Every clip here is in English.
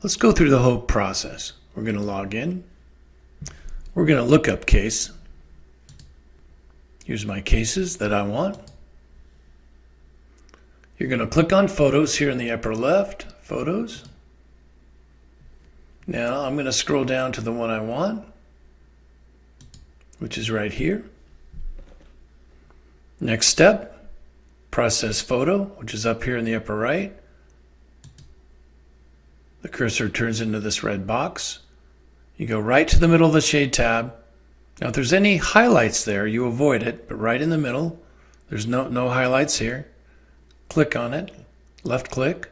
Let's go through the whole process. We're going to log in. We're going to look up case. Here's my cases that I want. You're going to click on Photos here in the upper left, Photos. Now I'm going to scroll down to the one I want, which is right here. Next step, Process Photo, which is up here in the upper right. The cursor turns into this red box. You go right to the middle of the Shade tab. Now if there's any highlights there, you avoid it, but right in the middle, there's no highlights here. Click on it, left click.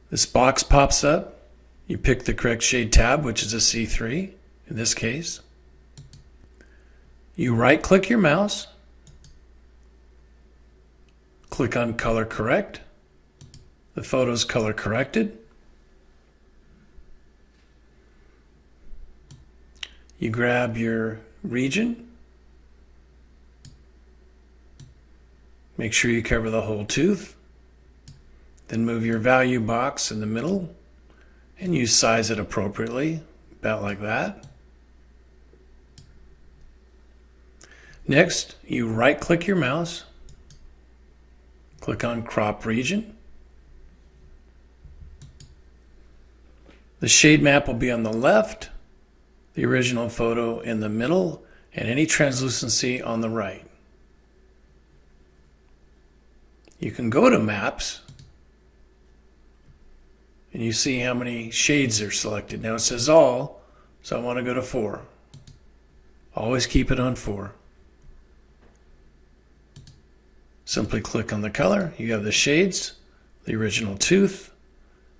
This box pops up. You pick the correct Shade tab, which is a C3 in this case. You right click your mouse, click on Color Correct. The photo's color corrected. You grab your region. Make sure you cover the whole tooth. Then move your value box in the middle and you size it appropriately, about like that. Next, you right click your mouse, click on Crop Region. The shade map will be on the left, the original photo in the middle, and any translucency on the right. You can go to Maps, and you see how many shades are selected. Now it says all, so I want to go to 4. Always keep it on 4. Simply click on the color. You have the shades, the original tooth,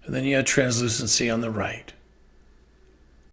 and then you have translucency on the right.